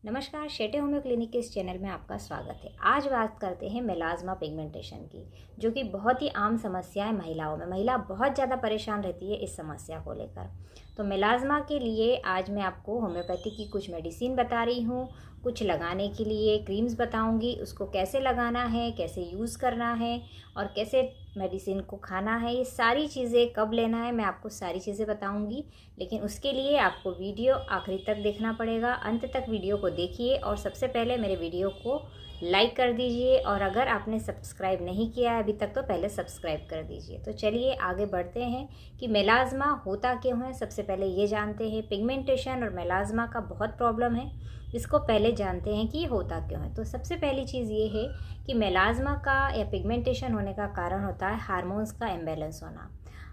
नमस्कार, Shete homeo clinic के इस चैनल में आपका स्वागत है। आज बात करते हैं मेलाज़्मा पिगमेंटेशन की, जो कि बहुत ही आम समस्या है महिलाओं में। महिला बहुत ज़्यादा परेशान रहती है इस समस्या को लेकर। तो मेलाज़्मा के लिए आज मैं आपको होम्योपैथी की कुछ मेडिसिन बता रही हूँ, कुछ लगाने के लिए क्रीम्स बताऊँगी, उसको कैसे लगाना है, कैसे यूज़ करना है और कैसे मेडिसिन को खाना है। ये सारी चीज़ें कब लेना है, मैं आपको सारी चीज़ें बताऊँगी। लेकिन उसके लिए आपको वीडियो आखिरी तक देखना पड़ेगा। अंत तक वीडियो को देखिए और सबसे पहले मेरे वीडियो को लाइक कर दीजिए, और अगर आपने सब्सक्राइब नहीं किया है अभी तक तो पहले सब्सक्राइब कर दीजिए। तो चलिए आगे बढ़ते हैं कि मेलाज़्मा होता क्यों है। सबसे पहले ये जानते हैं, पिगमेंटेशन और मेलाज़्मा का बहुत प्रॉब्लम है, इसको पहले जानते हैं कि ये होता क्यों है। तो सबसे पहली चीज़ ये है कि मेलाज़्मा का या पिगमेंटेशन होने का कारण होता है हार्मोन्स का इम्बैलेंस होना।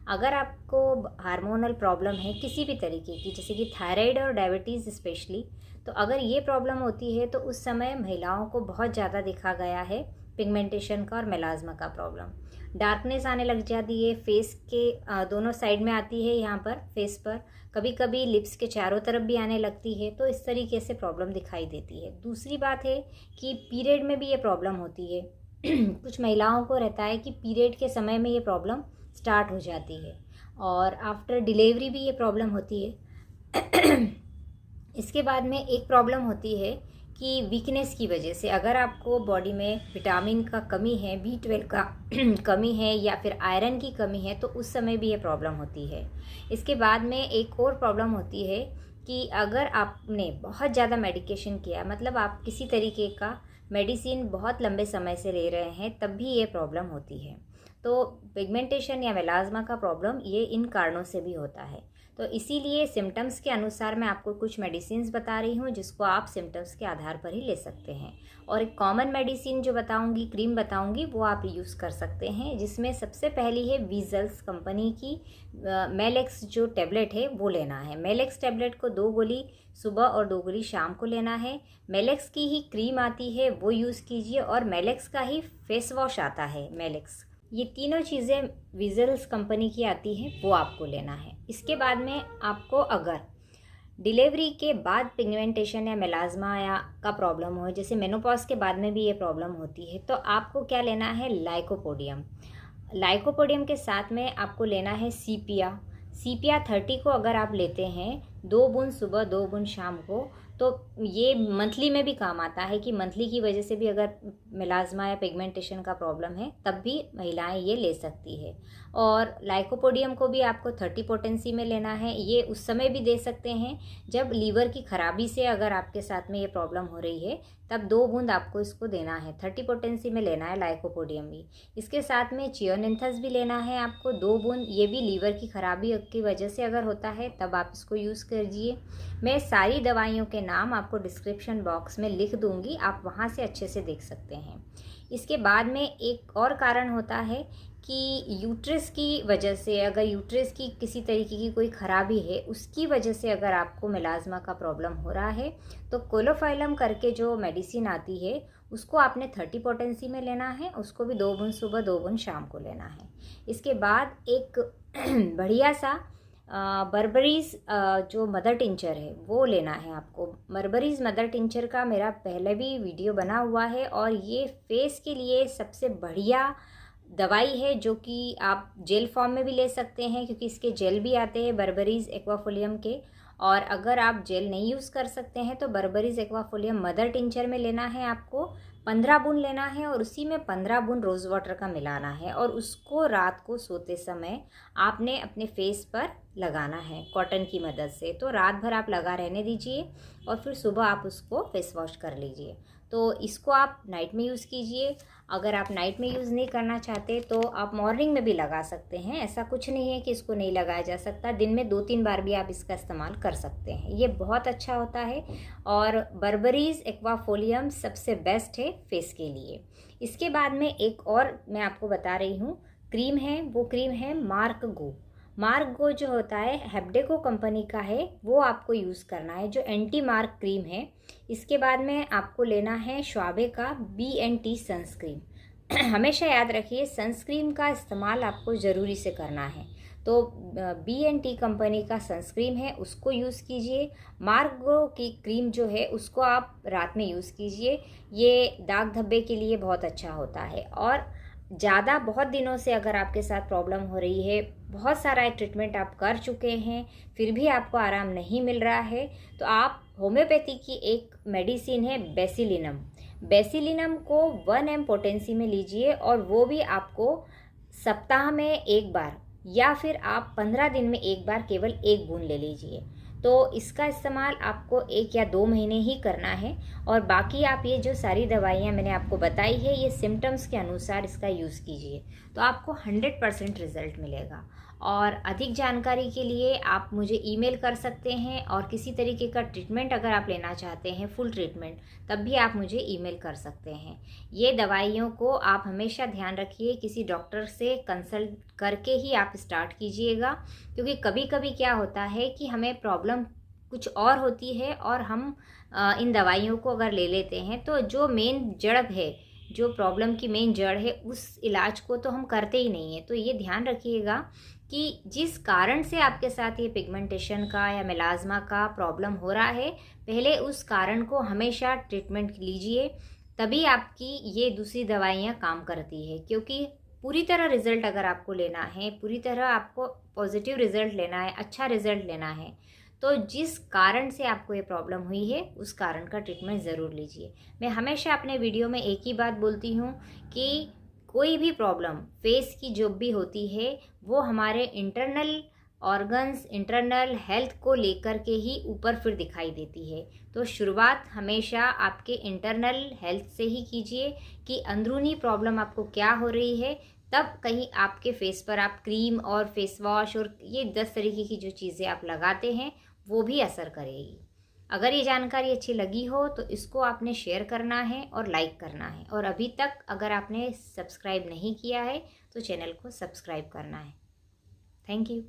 अगर आपको हार्मोनल प्रॉब्लम है किसी भी तरीके की, जैसे कि थायराइड और डायबिटीज़ स्पेशली, तो अगर ये प्रॉब्लम होती है तो उस समय महिलाओं को बहुत ज़्यादा देखा गया है पिगमेंटेशन का और मेलाज़्मा का प्रॉब्लम। डार्कनेस आने लग जाती है, फेस के दोनों साइड में आती है, यहाँ पर फेस पर, कभी कभी लिप्स के चारों तरफ भी आने लगती है। तो इस तरीके से प्रॉब्लम दिखाई देती है। दूसरी बात है कि पीरियड में भी ये प्रॉब्लम होती है। कुछ महिलाओं को रहता है कि पीरियड के समय में ये प्रॉब्लम स्टार्ट हो जाती है, और आफ्टर डिलीवरी भी ये प्रॉब्लम होती है। इसके बाद में एक प्रॉब्लम होती है कि वीकनेस की वजह से, अगर आपको बॉडी में विटामिन का कमी है, B12 का कमी है या फिर आयरन की कमी है, तो उस समय भी ये प्रॉब्लम होती है। इसके बाद में एक और प्रॉब्लम होती है कि अगर आपने बहुत ज़्यादा मेडिकेशन किया, मतलब आप किसी तरीके का मेडिसिन बहुत लंबे समय से ले रहे हैं, तब भी ये प्रॉब्लम होती है। तो पिगमेंटेशन या मेलाज़्मा का प्रॉब्लम ये इन कारणों से भी होता है। तो इसीलिए सिम्टम्स के अनुसार मैं आपको कुछ मेडिसिन्स बता रही हूँ, जिसको आप सिम्टम्स के आधार पर ही ले सकते हैं। और एक कॉमन मेडिसिन जो बताऊँगी, क्रीम बताऊँगी, वो आप यूज़ कर सकते हैं, जिसमें सबसे पहली है वीज़ल्स कंपनी की मेलेक्स जो टैबलेट है वो लेना है। मेलेक्स टैबलेट को 2 गोली सुबह और 2 गोली शाम को लेना है। मेलेक्स की ही क्रीम आती है वो यूज़ कीजिए, और मेलेक्स का ही फेस वॉश आता है मेलेक्स। ये तीनों चीज़ें विज़ल्स कंपनी की आती हैं, वो आपको लेना है। इसके बाद में आपको अगर डिलीवरी के बाद पिगमेंटेशन या मेलाज़्मा या का प्रॉब्लम हो, जैसे मेनोपॉज के बाद में भी ये प्रॉब्लम होती है, तो आपको क्या लेना है, लाइकोपोडियम। लाइकोपोडियम के साथ में आपको लेना है सीपिया। सीपिया 30 को अगर आप लेते हैं, 2 बूंद सुबह 2 बूंद शाम को, तो ये मंथली में भी काम आता है कि मंथली की वजह से भी अगर मेलाज़्मा या पिगमेंटेशन का प्रॉब्लम है तब भी महिलाएं ये ले सकती है। और लाइकोपोडियम को भी आपको 30 पोटेंसी में लेना है। ये उस समय भी दे सकते हैं जब लीवर की खराबी से अगर आपके साथ में ये प्रॉब्लम हो रही है, तब 2 बूंद आपको इसको देना है। 30 पोटेंसी में लेना है लाइकोपोडियम भी। इसके साथ में चियोनिंथस भी लेना है आपको 2 बूंद। ये भी लीवर की खराबी की वजह से अगर होता है तब आप इसको यूज़ कीजिए। मैं सारी दवाइयों के नाम आपको डिस्क्रिप्शन बॉक्स में लिख दूंगी, आप वहाँ से अच्छे से देख सकते हैं। इसके बाद में एक और कारण होता है कि यूट्रस की वजह से, अगर यूट्रस की किसी तरीके की कोई खराबी है, उसकी वजह से अगर आपको मेलाज़्मा का प्रॉब्लम हो रहा है, तो कोलोफाइलम करके जो मेडिसिन आती है उसको आपने 30 पोटेंसी में लेना है। उसको भी 2 बूंद सुबह 2 बूंद शाम को लेना है। इसके बाद एक बढ़िया सा बर्बरीज़ जो मदर टिंचर है वो लेना है आपको। बर्बरीज़ मदर टिंचर का मेरा पहले भी वीडियो बना हुआ है, और ये फेस के लिए सबसे बढ़िया दवाई है, जो कि आप जेल फॉर्म में भी ले सकते हैं, क्योंकि इसके जेल भी आते हैं बर्बरीज़ एक्वाफोलियम के। और अगर आप जेल नहीं यूज़ कर सकते हैं तो बर्बरीज़ एक्वाफोलियम मदर टिंचर में लेना है आपको। 15 बूंद लेना है, और उसी में 15 बूंद रोज़ वाटर का मिलाना है, और उसको रात को सोते समय आपने अपने फेस पर लगाना है कॉटन की मदद से। तो रात भर आप लगा रहने दीजिए, और फिर सुबह आप उसको फेस वॉश कर लीजिए। तो इसको आप नाइट में यूज़ कीजिए। अगर आप नाइट में यूज़ नहीं करना चाहते तो आप मॉर्निंग में भी लगा सकते हैं। ऐसा कुछ नहीं है कि इसको नहीं लगाया जा सकता, दिन में 2-3 बार भी आप इसका इस्तेमाल कर सकते हैं। ये बहुत अच्छा होता है, और बर्बरीज़ एक्वाफोलियम सबसे बेस्ट है फेस के लिए। इसके बाद में एक और मैं आपको बता रही हूँ क्रीम है, वो क्रीम है मार्क गो। मार्क गो जो होता है हेब्डेको कंपनी का है, वो आपको यूज़ करना है, जो एंटी मार्क क्रीम है। इसके बाद में आपको लेना है श्वाबे का BNT सनस्क्रीन। हमेशा याद रखिए, सनस्क्रीन का इस्तेमाल आपको ज़रूरी से करना है। तो B&T कंपनी का सनस्क्रीन है उसको यूज़ कीजिए। मार्गो की क्रीम जो है उसको आप रात में यूज़ कीजिए, ये दाग धब्बे के लिए बहुत अच्छा होता है। और ज़्यादा बहुत दिनों से अगर आपके साथ प्रॉब्लम हो रही है, बहुत सारा ट्रीटमेंट आप कर चुके हैं, फिर भी आपको आराम नहीं मिल रहा है, तो आप होम्योपैथी की एक मेडिसिन है बेसिलिनम को 1 mg पोटेंसी में लीजिए, और वो भी आपको सप्ताह में एक बार या फिर आप 15 दिन में एक बार केवल 1 बूंद ले लीजिए। तो इसका इस्तेमाल आपको 1 या 2 महीने ही करना है, और बाकी आप ये जो सारी दवाइयाँ मैंने आपको बताई है ये सिम्टम्स के अनुसार इसका यूज़ कीजिए, तो आपको 100% रिज़ल्ट मिलेगा। और अधिक जानकारी के लिए आप मुझे ईमेल कर सकते हैं, और किसी तरीके का ट्रीटमेंट अगर आप लेना चाहते हैं, फुल ट्रीटमेंट, तब भी आप मुझे ईमेल कर सकते हैं। ये दवाइयों को आप हमेशा ध्यान रखिए, किसी डॉक्टर से कंसल्ट करके ही आप स्टार्ट कीजिएगा, क्योंकि कभी कभी क्या होता है कि हमें प्रॉब्लम कुछ और होती है और हम इन दवाइयों को अगर ले लेते हैं तो जो मेन जड़ है, जो प्रॉब्लम की मेन जड़ है, उस इलाज को तो हम करते ही नहीं है। तो ये ध्यान रखिएगा कि जिस कारण से आपके साथ ये पिगमेंटेशन का या मेलाज़्मा का प्रॉब्लम हो रहा है, पहले उस कारण को हमेशा ट्रीटमेंट लीजिए, तभी आपकी ये दूसरी दवाइयाँ काम करती है। क्योंकि पूरी तरह रिज़ल्ट अगर आपको लेना है, पूरी तरह आपको पॉजिटिव रिज़ल्ट लेना है, अच्छा रिज़ल्ट लेना है, तो जिस कारण से आपको ये प्रॉब्लम हुई है उस कारण का ट्रीटमेंट ज़रूर लीजिए। मैं हमेशा अपने वीडियो में एक ही बात बोलती हूँ कि कोई भी प्रॉब्लम फेस की जो भी होती है वो हमारे इंटरनल ऑर्गन्स, इंटरनल हेल्थ को लेकर के ही ऊपर फिर दिखाई देती है। तो शुरुआत हमेशा आपके इंटरनल हेल्थ से ही कीजिए कि अंदरूनी प्रॉब्लम आपको क्या हो रही है, तब कहीं आपके फेस पर आप क्रीम और फेस वॉश और ये 10 तरीके की जो चीज़ें आप लगाते हैं वो भी असर करेगी। अगर ये जानकारी अच्छी लगी हो तो इसको आपने शेयर करना है और लाइक करना है, और अभी तक अगर आपने सब्सक्राइब नहीं किया है तो चैनल को सब्सक्राइब करना है। Thank you.